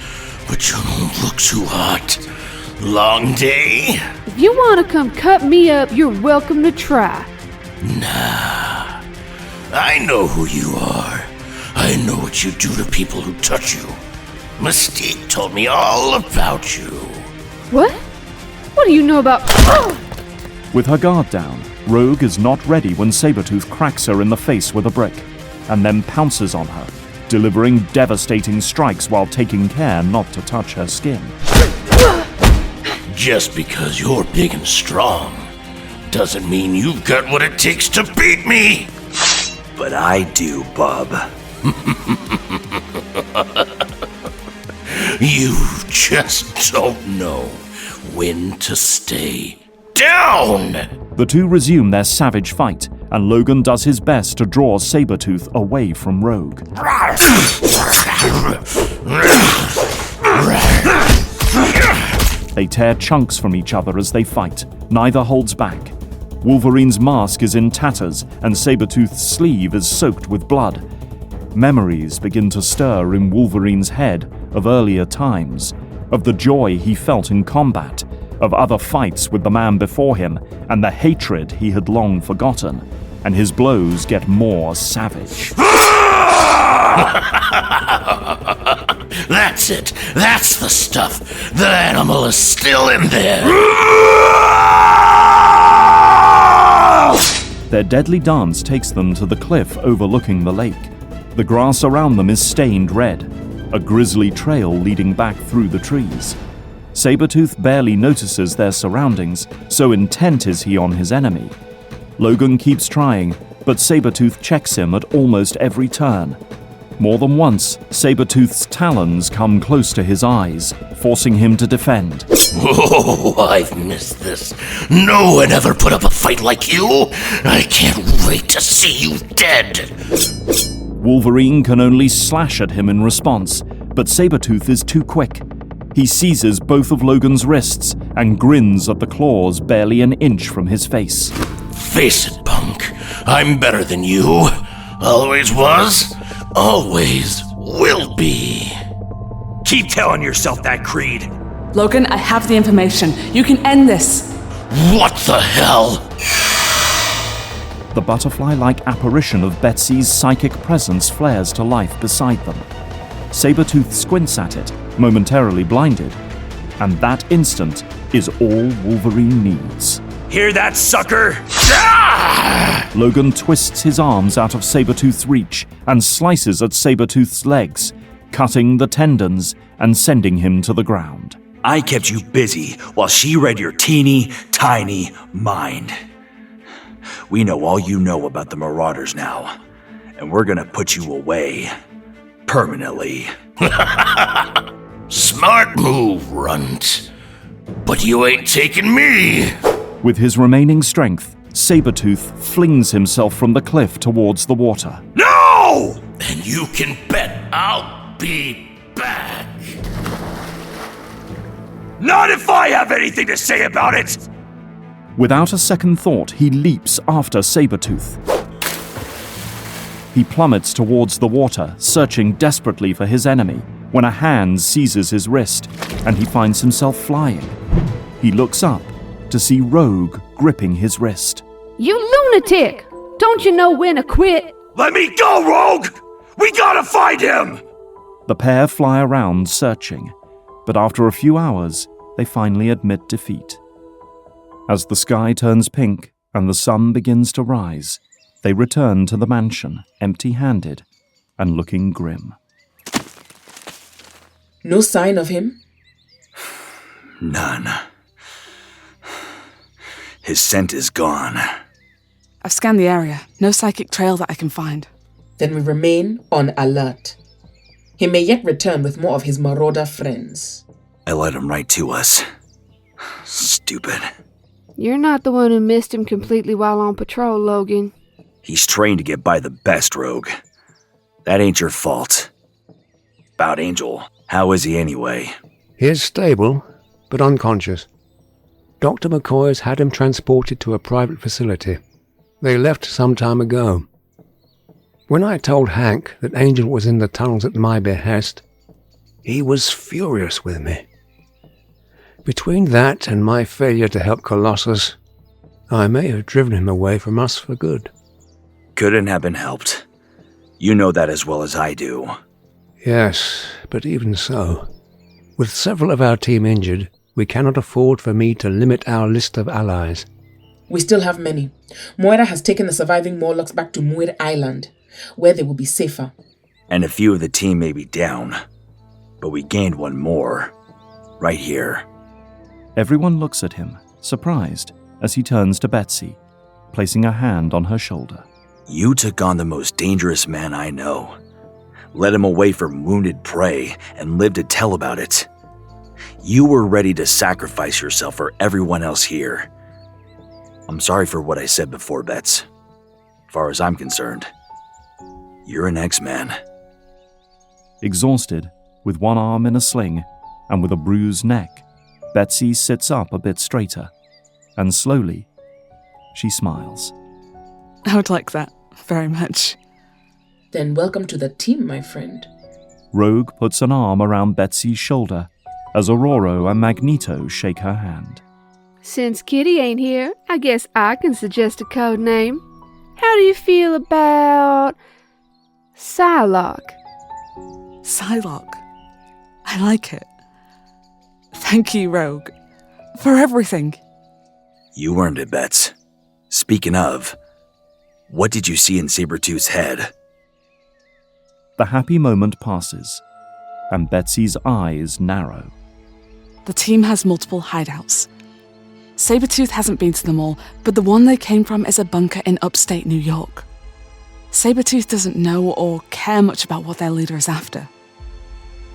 but you don't look too hot. Long day? If you want to come cut me up, you're welcome to try. Nah. I know who you are. I know what you do to people who touch you. Mystique told me all about you. What? What do you know about... With her guard down, Rogue is not ready when Sabertooth cracks her in the face with a brick, and then pounces on her, delivering devastating strikes while taking care not to touch her skin. Just because you're big and strong doesn't mean you've got what it takes to beat me! But I do, bub. You just don't know when to stay down! The two resume their savage fight, and Logan does his best to draw Sabertooth away from Rogue. They tear chunks from each other as they fight. Neither holds back. Wolverine's mask is in tatters, and Sabertooth's sleeve is soaked with blood. Memories begin to stir in Wolverine's head of earlier times, of the joy he felt in combat, of other fights with the man before him, and the hatred he had long forgotten, and his blows get more savage. That's it. That's the stuff. The animal is still in there. Their deadly dance takes them to the cliff overlooking the lake. The grass around them is stained red, a grisly trail leading back through the trees. Sabertooth barely notices their surroundings, so intent is he on his enemy. Logan keeps trying, but Sabertooth checks him at almost every turn. More than once, Sabertooth's talons come close to his eyes, forcing him to defend. Oh, I've missed this. No one ever put up a fight like you. I can't wait to see you dead. Wolverine can only slash at him in response, but Sabertooth is too quick. He seizes both of Logan's wrists and grins at the claws barely an inch from his face. Face it, punk. I'm better than you. Always was. Always will be. Keep telling yourself that, Creed. Logan, I have the information. You can end this. What the hell? The butterfly-like apparition of Betsy's psychic presence flares to life beside them. Sabertooth squints at it, momentarily blinded, and that instant is all Wolverine needs. Hear that, sucker? Logan twists his arms out of Sabertooth's reach and slices at Sabertooth's legs, cutting the tendons and sending him to the ground. I kept you busy while she read your teeny, tiny mind. We know all you know about the Marauders now, and we're gonna put you away. Permanently. Smart move, Runt. But you ain't taking me! With his remaining strength, Sabertooth flings himself from the cliff towards the water. No! And you can bet I'll be back. Not if I have anything to say about it! Without a second thought, he leaps after Sabertooth. He plummets towards the water, searching desperately for his enemy, when a hand seizes his wrist, and he finds himself flying. He looks up to see Rogue gripping his wrist. You lunatic! Don't you know when to quit? Let me go, Rogue! We gotta find him! The pair fly around searching, but after a few hours, they finally admit defeat. As the sky turns pink and the sun begins to rise, they return to the mansion, empty-handed and looking grim. No sign of him? None. His scent is gone. I've scanned the area. No psychic trail that I can find. Then we remain on alert. He may yet return with more of his marauder friends. I let him right to us. Stupid. You're not the one who missed him completely while on patrol, Logan. He's trained to get by the best, Rogue. That ain't your fault. About Angel, how is he anyway? He is stable, but unconscious. Dr. McCoy has had him transported to a private facility. They left some time ago. When I told Hank that Angel was in the tunnels at my behest, he was furious with me. Between that and my failure to help Colossus, I may have driven him away from us for good. Couldn't have been helped. You know that as well as I do. Yes, but even so, with several of our team injured, we cannot afford for me to limit our list of allies. We still have many. Moira has taken the surviving Morlocks back to Muir Island, where they will be safer. And a few of the team may be down, but we gained one more. Right here. Everyone looks at him, surprised, as he turns to Betsy, placing a hand on her shoulder. You took on the most dangerous man I know. Led him away from wounded prey and lived to tell about it. You were ready to sacrifice yourself for everyone else here. I'm sorry for what I said before, Bets. As far as I'm concerned, you're an X-Man. Exhausted, with one arm in a sling and with a bruised neck, Betsy sits up a bit straighter, and slowly, she smiles. I would like that very much. Then welcome to the team, my friend. Rogue puts an arm around Betsy's shoulder as Aurora and Magneto shake her hand. Since Kitty ain't here, I guess I can suggest a code name. How do you feel about Psylocke? Psylocke. I like it. Thank you, Rogue, for everything. You earned it, Bets. Speaking of, what did you see in Sabertooth's head? The happy moment passes, and Betsy's eyes narrow. The team has multiple hideouts. Sabertooth hasn't been to them all, but the one they came from is a bunker in upstate New York. Sabertooth doesn't know or care much about what their leader is after.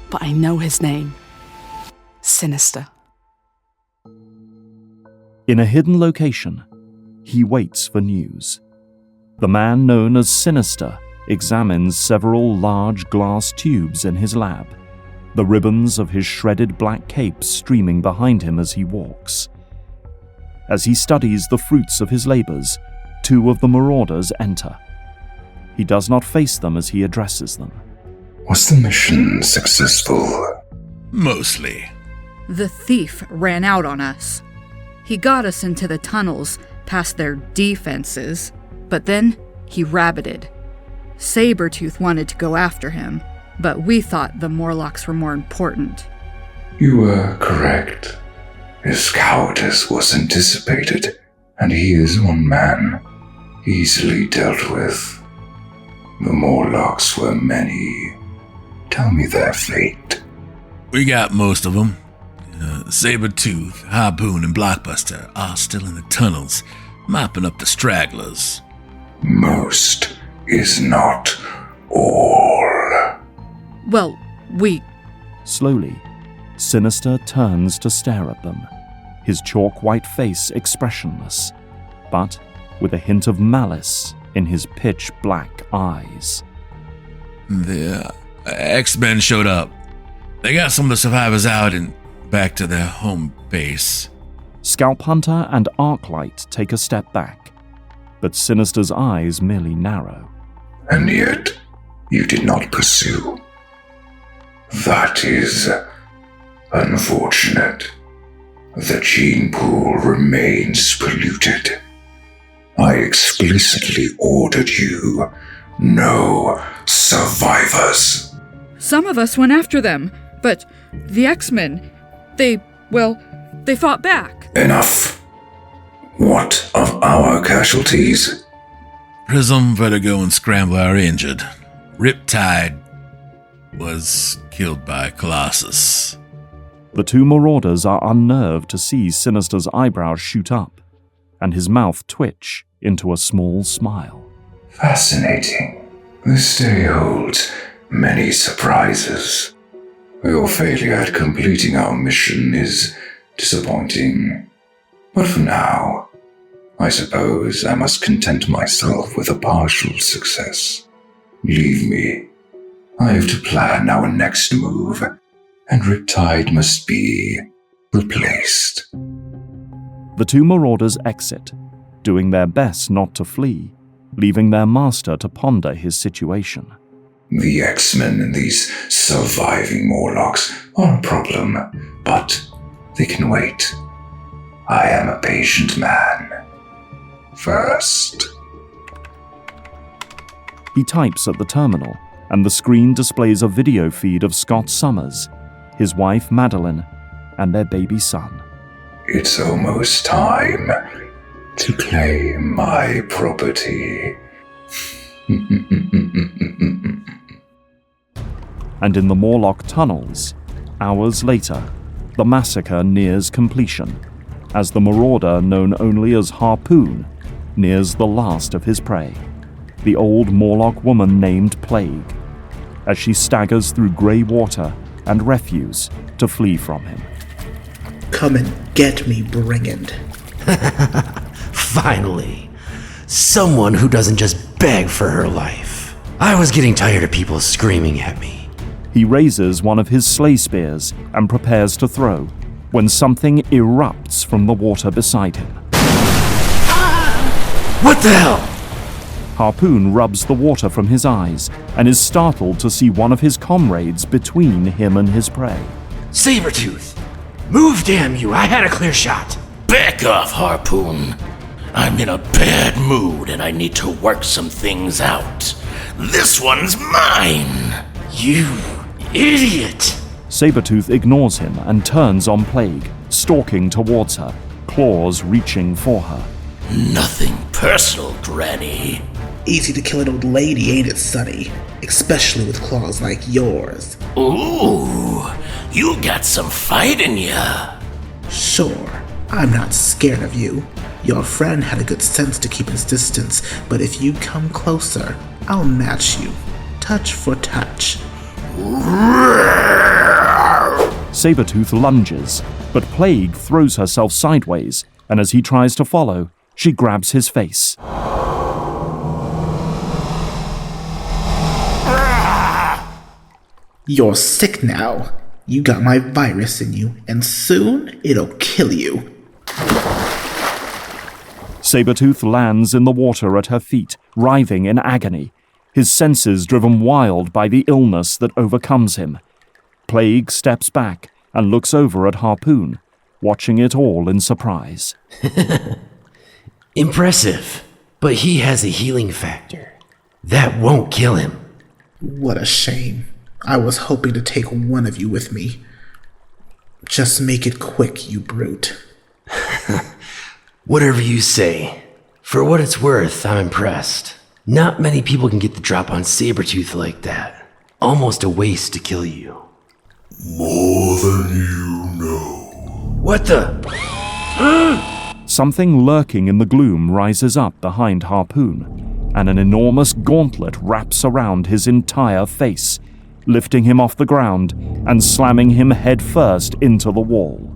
But I know his name. Sinister. In a hidden location, he waits for news. The man known as Sinister examines several large glass tubes in his lab, the ribbons of his shredded black cape streaming behind him as he walks. As he studies the fruits of his labors, two of the marauders enter. He does not face them as he addresses them. Was the mission successful? Mostly. The thief ran out on us. He got us into the tunnels past their defenses, but then he rabbited. Sabertooth wanted to go after him, but we thought the Morlocks were more important. You were correct. His cowardice was anticipated, and he is one man, easily dealt with. The Morlocks were many. Tell me their fate. We got most of them. Sabertooth, Harpoon, and Blockbuster are still in the tunnels, mopping up the stragglers. Most is not all. Well, Slowly, Sinister turns to stare at them, his chalk-white face expressionless, but with a hint of malice in his pitch-black eyes. The X-Men showed up. They got some of the survivors out and back to their home base. Scalp Hunter and Arclight take a step back, but Sinister's eyes merely narrow. And yet, you did not pursue. That is unfortunate. The gene pool remains polluted. I explicitly ordered you no survivors. some of us went after them, but the X-Men, they fought back. Enough. What of our casualties? Prism, Vertigo, and Scrambler are injured. Riptide was killed by Colossus. The two marauders are unnerved to see Sinister's eyebrows shoot up, and his mouth twitch into a small smile. Fascinating. This day holds many surprises. Your failure at completing our mission is disappointing. But for now, I suppose I must content myself with a partial success. Leave me. I have to plan our next move, and Riptide must be replaced. The two marauders exit, doing their best not to flee, leaving their master to ponder his situation. The X-Men and these surviving Morlocks are a problem, but they can wait. I am a patient man. First. He types at the terminal, and the screen displays a video feed of Scott Summers, his wife Madeline, and their baby son. It's almost time to claim my property. And in the Morlock tunnels, hours later, the massacre nears completion, as the marauder known only as Harpoon nears the last of his prey, the old Morlock woman named Plague, as she staggers through grey water and refuse to flee from him. Come and get me, brigand. Finally, someone who doesn't just beg for her life. I was getting tired of people screaming at me. He raises one of his sleigh spears and prepares to throw, when something erupts from the water beside him. What the hell? Harpoon rubs the water from his eyes and is startled to see one of his comrades between him and his prey. Sabertooth! Move, damn you! I had a clear shot! Back off, Harpoon. I'm in a bad mood and I need to work some things out. This one's mine! You idiot! Sabertooth ignores him and turns on Plague, stalking towards her, claws reaching for her. Nothing personal, Granny. Easy to kill an old lady, ain't it, Sonny? Especially with claws like yours. Ooh, you got some fight in ya. Sure, I'm not scared of you. Your friend had a good sense to keep his distance, but if you come closer, I'll match you. Touch for touch. Sabertooth lunges, but Plague throws herself sideways, and as he tries to follow, she grabs his face. You're sick now. You got my virus in you, and soon it'll kill you. Sabertooth lands in the water at her feet, writhing in agony, his senses driven wild by the illness that overcomes him. Plague steps back and looks over at Harpoon, watching it all in surprise. Impressive, but he has a healing factor. That won't kill him. What a shame. I was hoping to take one of you with me. Just make it quick, you brute. Whatever you say. For what it's worth, I'm impressed. Not many people can get the drop on Sabertooth like that. Almost a waste to kill you. More than you know. What the? Something lurking in the gloom rises up behind Harpoon, and an enormous gauntlet wraps around his entire face, lifting him off the ground and slamming him headfirst into the wall.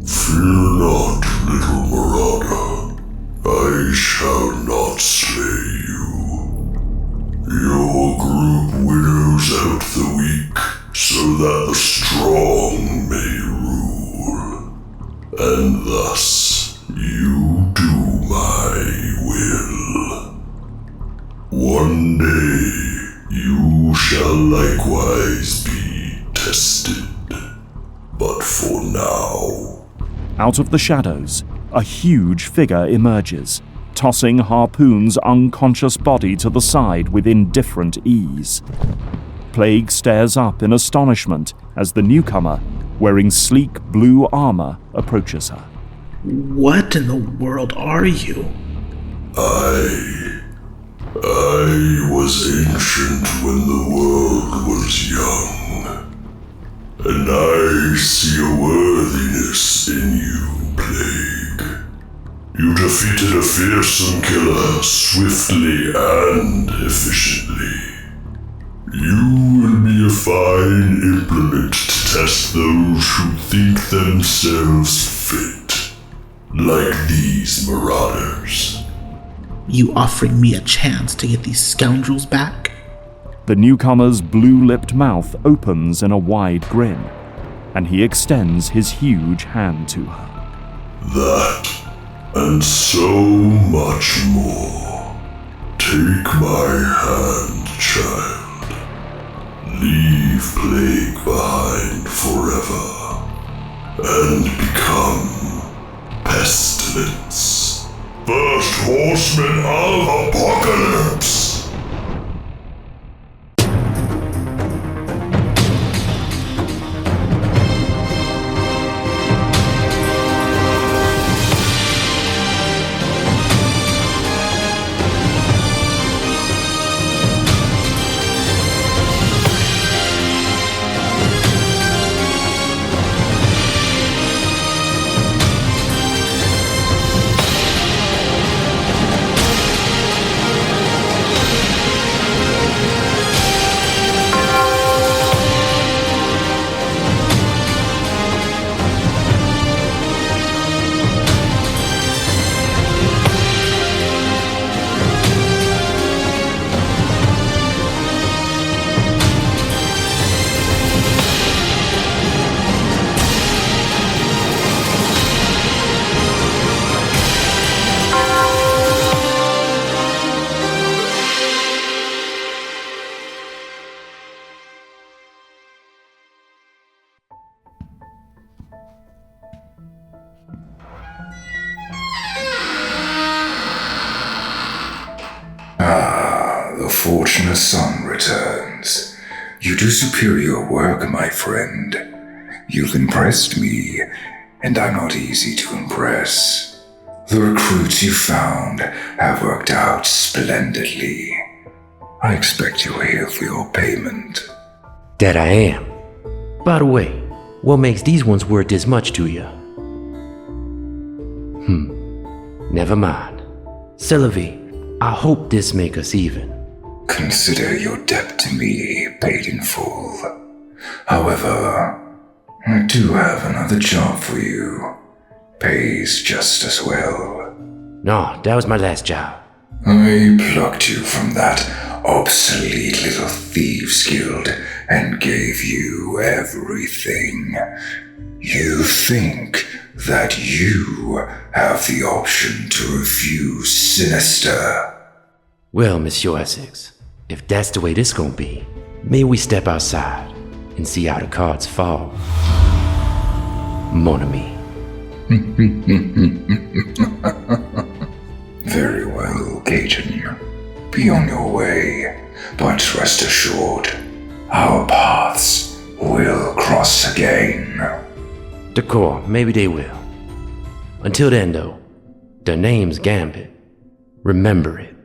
Fear not, little marauder. I shall not slay you. Your group winnows out the weak, so that the strong may rule. And thus, you do my will. One day, you shall likewise be tested. But for now... Out of the shadows, a huge figure emerges, tossing Harpoon's unconscious body to the side with indifferent ease. Plague stares up in astonishment as the newcomer, wearing sleek blue armor, approaches her. What in the world are you? I was ancient when the world was young. And I see a worthiness in you, Plague. You defeated a fearsome killer swiftly and efficiently. You will be a fine implement to test those who think themselves fit, like these marauders. You offering me a chance to get these scoundrels back? The newcomer's blue-lipped mouth opens in a wide grin, and he extends his huge hand to her. That and so much more. Take my hand, child. Leave plague behind forever, and become pestilence. First horseman of apocalypse! The fortunate sun returns. You do superior work, my friend. You've impressed me, and I'm not easy to impress. The recruits you found have worked out splendidly. I expect you're here for your payment. That I am. By the way, what makes these ones worth this much to you? Never mind. Sylvie, I hope this make us even. Consider your debt to me paid in full. However, I do have another job for you. Pays just as well. No, that was my last job. I plucked you from that obsolete little thieves guild and gave you everything. You think that you have the option to refuse Sinister? Well, Monsieur Essex, if that's the way this gonna be, may we step outside and see how the cards fall. Mon ami. Very well, Cajun. Be on your way, but rest assured, our paths will cross again. D'accord, maybe they will. Until then, though, the name's Gambit. Remember it.